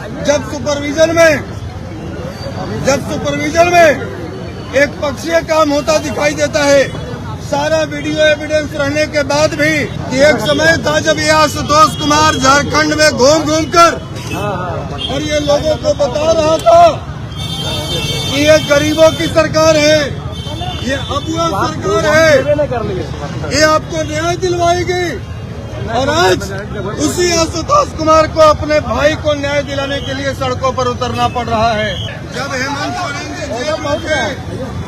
जब सुपरविजन में एक पक्षीय काम होता दिखाई देता है, सारा वीडियो एविडेंस रहने के बाद भी कि एक समय था जब ये आशुतोष कुमार झारखंड में घूम कर और ये लोगों को बता रहा था कि ये गरीबों की सरकार है, ये अबुआ सरकार है, ये आपको न्याय दिलवाएगी। और आज उसी आशुतोष कुमार को अपने भाई को न्याय दिलाने के लिए सड़कों पर उतरना पड़ रहा है। जब हेमंत सोरेन जी जेल में थे,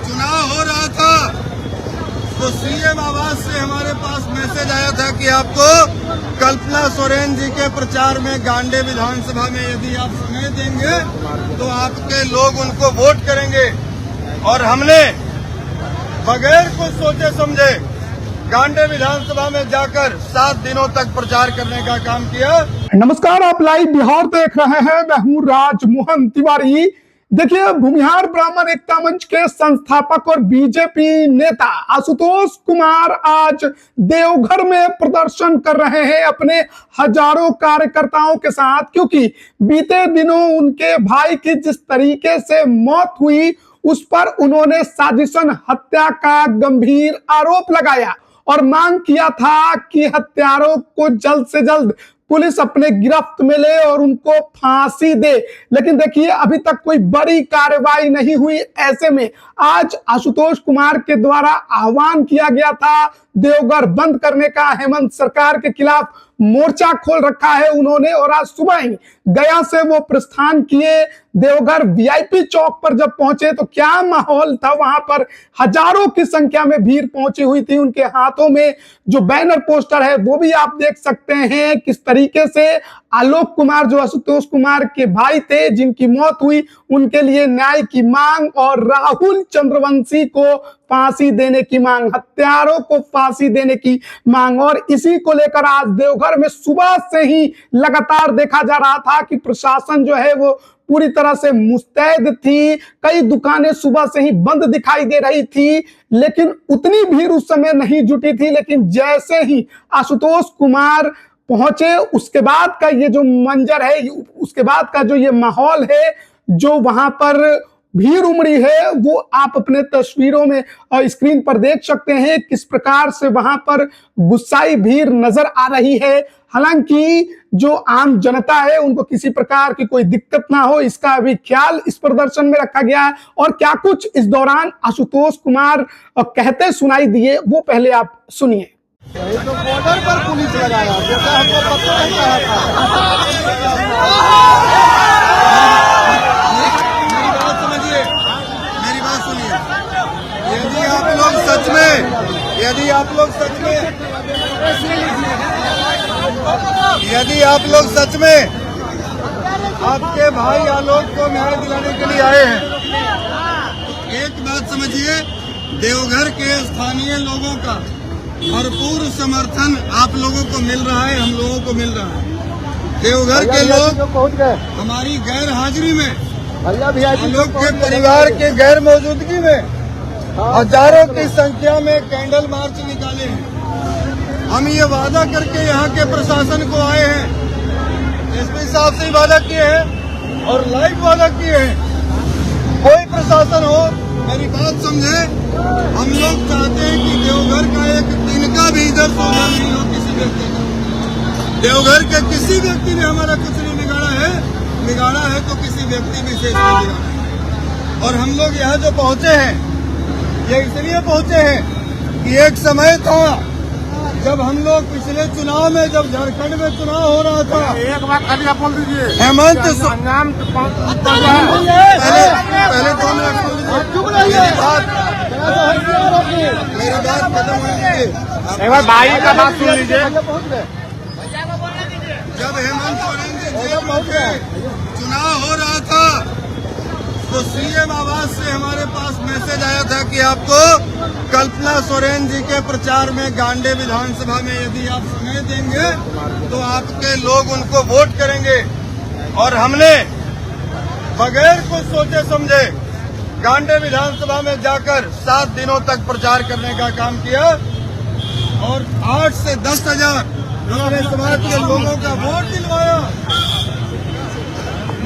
चुनाव हो रहा था, तो सीएम आवास से हमारे पास मैसेज आया था कि आपको कल्पना सोरेन जी के प्रचार में गांडे विधानसभा में यदि आप समय देंगे तो आपके लोग उनको वोट करेंगे। और हमने बगैर कुछ सोचे समझे गांडे विधानसभा में जाकर 7 दिनों तक प्रचार करने का काम किया। नमस्कार, आप लाइव बिहार देख रहे हैं। मैं हूं राजमोहन तिवारी। देखिए, भूमिहार ब्राह्मण एकता मंच के संस्थापक और बीजेपी नेता आशुतोष कुमार आज देवघर में प्रदर्शन कर रहे हैं अपने हजारों कार्यकर्ताओं के साथ, क्योंकि बीते दिनों उनके भाई की जिस तरीके से मौत हुई उस पर उन्होंने साजिशन हत्या का गंभीर आरोप लगाया और मांग किया था कि हत्यारों को जल्द से जल्द पुलिस अपने गिरफ्त में ले और उनको फांसी दे। लेकिन देखिए, अभी तक कोई बड़ी कार्रवाई नहीं हुई। ऐसे में आज आशुतोष कुमार के द्वारा आह्वान किया गया था देवघर बंद करने का। हेमंत सरकार के खिलाफ मोर्चा खोल रखा है उन्होंने, और आज सुबह ही गया से वो प्रस्थान किए। देवघर वीआईपी चौक पर जब पहुंचे तो क्या माहौल था वहां पर। हजारों की संख्या में भीड़ पहुंची हुई थी। उनके हाथों में जो बैनर पोस्टर है वो भी आप देख सकते हैं किस तरीके से आलोक कुमार, जो आशुतोष कुमार के भाई थे जिनकी मौत हुई, उनके लिए न्याय की मांग और राहुल चंद्रवंशी को फांसी देने की मांग, हत्यारों को फांसी देने की मांग। और इसी को लेकर आज देवघर में सुबह से ही लगातार देखा जा रहा था कि प्रशासन जो है वो पूरी तरह से मुस्तैद थी। कई दुकानें सुबह से ही बंद दिखाई दे रही थी, लेकिन उतनी भीड़ उस समय नहीं जुटी थी। लेकिन जैसे ही आशुतोष कुमार पहुंचे, उसके बाद का ये जो मंजर है, उसके बाद का जो ये माहौल है, जो वहां पर भीड़ उमड़ी है, वो आप अपने तस्वीरों में और स्क्रीन पर देख सकते हैं किस प्रकार से वहां पर गुस्साई भीड़ नजर आ रही है। हालांकि जो आम जनता है उनको किसी प्रकार की कोई दिक्कत ना हो, इसका अभी ख्याल इस प्रदर्शन में रखा गया है। और क्या कुछ इस दौरान आशुतोष कुमार कहते सुनाई दिए, वो पहले आप सुनिए। तो बॉर्डर पर पुलिस लगाया, जैसा हमको पता नहीं समझिए, मेरी बात सुनिए। यदि आप लोग सच में यदि आप लोग सच में आपके भाई आलोक को न्याय दिलाने के लिए आए हैं, एक बात समझिए, देवघर के स्थानीय लोगों का भरपूर समर्थन आप लोगों को मिल रहा है, हम लोगों को मिल रहा है। देवघर के लोग हमारी गैर हाजिरी में, आलोक के परिवार के गैर मौजूदगी में हजारों की संख्या में कैंडल मार्च निकाले हैं। हम ये वादा करके यहाँ के प्रशासन को आए हैं, एसपी साहब से वादा किए हैं और लाइव वादा किए हैं। कोई प्रशासन हो, मेरी बात समझे, हम लोग चाहते हैं कि देवघर का एक दिन का भी इधर सोना नहीं हो किसी व्यक्ति का। देवघर के किसी व्यक्ति ने हमारा कुछ नहीं बिगाड़ा है तो किसी व्यक्ति विशेष ने बिगाड़ा है। और हम लोग यहाँ जो पहुंचे हैं, ये इसलिए पहुंचे हैं कि एक समय था जब हम लोग पिछले चुनाव में, जब झारखंड में चुनाव हो रहा था, एक बात खाली आप बोल दीजिए, हेमंत पहले 2 मिनट मेरी बात खत्म होने दीजिए, एक बार भाई का बात सुन लीजिए। जब हेमंत सोरेन जी जेल में थे, चुनाव हो रहा था, तो सीएम आवास से हमारे पास मैसेज आया था कि आपको कल्पना सोरेन जी के प्रचार में गांडे विधानसभा में यदि आप समय देंगे तो आपके लोग उनको वोट करेंगे। और हमने बगैर कुछ सोचे समझे गांडे विधानसभा में जाकर 7 दिनों तक प्रचार करने का काम किया और 8 से 10 हजार हमारे समाज के लोगों का वोट दिलवाया।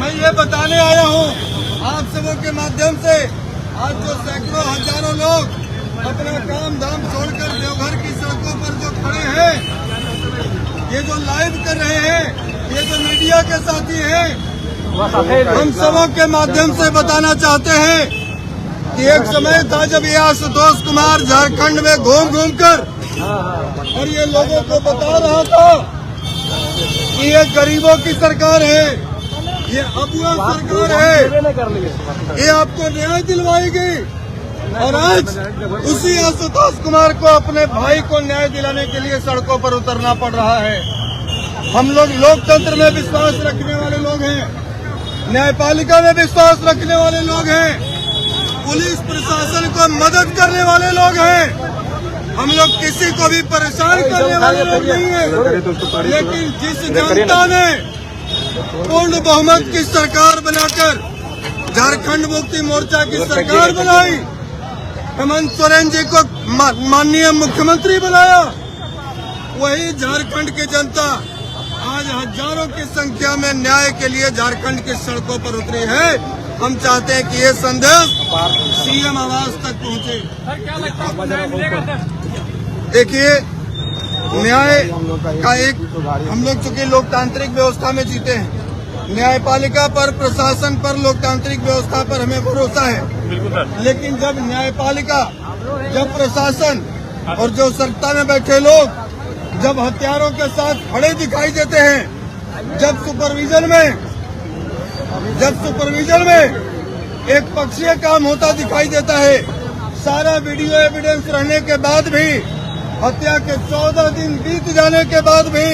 मैं ये बताने आया हूँ आप सबों के माध्यम से, आज जो सैकड़ों हजारों लोग अपना काम धाम छोड़कर देवघर की सड़कों पर जो खड़े हैं, ये जो लाइव कर रहे हैं, ये जो मीडिया के साथी हैं, हम सबों के माध्यम से बताना चाहते हैं कि एक समय था जब ये आशुतोष कुमार झारखंड में घूम घूम कर और ये लोगों को बता रहा था कि ये गरीबों की सरकार है, ये अबुआ सरकार है, ये आपको न्याय दिलवाएगी। और आज उसी आशुतोष कुमार को अपने भाई को न्याय दिलाने के लिए सड़कों पर उतरना पड़ रहा है। हम लोग लोकतंत्र में विश्वास रखने वाले लोग हैं, न्यायपालिका में विश्वास रखने वाले लोग हैं, पुलिस प्रशासन को मदद करने वाले लोग हैं। हम लोग किसी को भी परेशान करने वाले लोग नहीं हैं। लेकिन जिस जनता ने पूर्ण बहुमत की सरकार बनाकर झारखंड मुक्ति मोर्चा की सरकार बनाई, हेमंत सोरेन जी को माननीय मुख्यमंत्री बनाया, वही झारखंड की जनता आज हजारों की संख्या में न्याय के लिए झारखंड की सड़कों पर उतरी है। हम चाहते हैं कि ये संदेश सीएम आवास तक पहुंचे। देखिए, न्याय का एक, हम लोग चूंकि लोकतांत्रिक व्यवस्था में जीते हैं, न्यायपालिका पर, प्रशासन पर, लोकतांत्रिक व्यवस्था पर हमें भरोसा है। लेकिन जब न्यायपालिका, जब प्रशासन और जो सत्ता में बैठे लोग जब हथियारों के साथ खड़े दिखाई देते हैं, जब सुपरविजन में एक पक्षीय काम होता दिखाई देता है, सारा वीडियो एविडेंस रहने के बाद भी, हत्या के 14 दिन बीत जाने के बाद भी,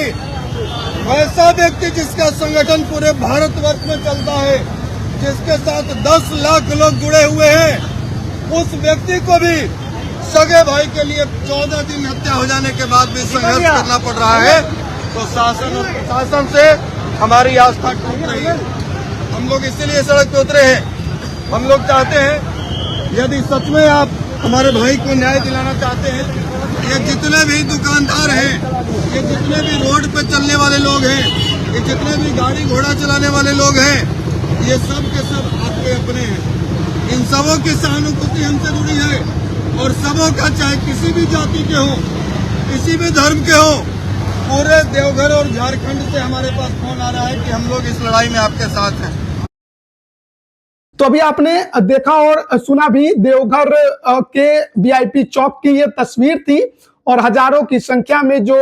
वैसा व्यक्ति जिसका संगठन पूरे भारतवर्ष में चलता है, जिसके साथ 10 लाख लोग जुड़े हुए हैं, उस व्यक्ति को भी सगे भाई के लिए 14 दिन हत्या हो जाने के बाद भी संघर्ष करना पड़ रहा है। तो शासन और प्रशासन से हमारी आस्था टूट रही है। हम लोग इसीलिए सड़क पे उतरे हैं। हम लोग चाहते हैं, यदि सच में आप हमारे भाई को न्याय दिलाना चाहते हैं, ये जितने भी दुकानदार हैं, ये जितने भी रोड पे चलने वाले लोग हैं, ये जितने भी गाड़ी घोड़ा चलाने वाले लोग हैं, ये सब के सब आपके अपने हैं। इन सबों की सहानुभूति हमसे जुड़ी है और सबों का, चाहे किसी भी जाति के हो, किसी भी धर्म के हो, पूरे देवघर और झारखंड से हमारे पास फोन आ रहा है कि हम लोग इस लड़ाई में आपके साथ हैं। तो अभी आपने देखा और सुना भी, देवघर के वीआईपी चौक की ये तस्वीर थी और हजारों की संख्या में जो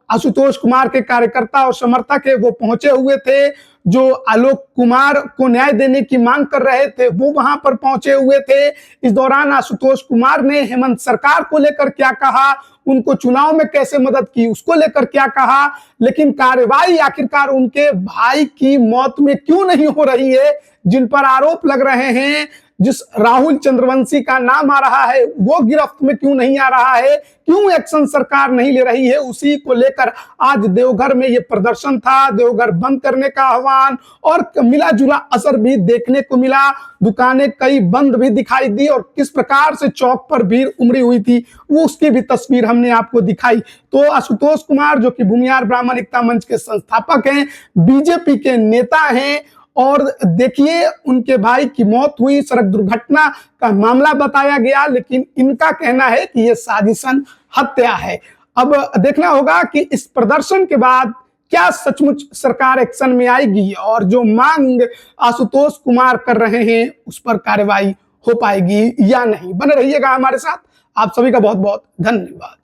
आशुतोष कुमार के कार्यकर्ता और समर्थक है वो पहुंचे हुए थे, जो आलोक कुमार को न्याय देने की मांग कर रहे थे वो वहां पर पहुंचे हुए थे। इस दौरान आशुतोष कुमार ने हेमंत सरकार को लेकर क्या कहा, उनको चुनाव में कैसे मदद की उसको लेकर क्या कहा, लेकिन कार्रवाई आखिरकार उनके भाई की मौत में क्यों नहीं हो रही है, जिन पर आरोप लग रहे हैं, जिस राहुल चंद्रवंशी का नाम आ रहा है वो गिरफ्त में क्यों नहीं आ रहा है, क्यों एक्शन सरकार नहीं ले रही है, उसी को लेकर आज देवघर में ये प्रदर्शन था। देवघर बंद करने का आह्वान और मिला जुला असर भी देखने को मिला। दुकानें कई बंद भी दिखाई दी और किस प्रकार से चौक पर भीड़ उमड़ी हुई थी वो उसकी भी तस्वीर हमने आपको दिखाई। तो आशुतोष कुमार जो कि भूमिहार ब्राह्मण एकता मंच के संस्थापक हैं, बीजेपी के नेता हैं, और देखिए उनके भाई की मौत हुई, सड़क दुर्घटना का मामला बताया गया, लेकिन इनका कहना है कि यह साजिशन हत्या है। अब देखना होगा कि इस प्रदर्शन के बाद क्या सचमुच सरकार एक्शन में आएगी और जो मांग आशुतोष कुमार कर रहे हैं उस पर कार्रवाई हो पाएगी या नहीं। बने रहिएगा हमारे साथ। आप सभी का बहुत बहुत धन्यवाद।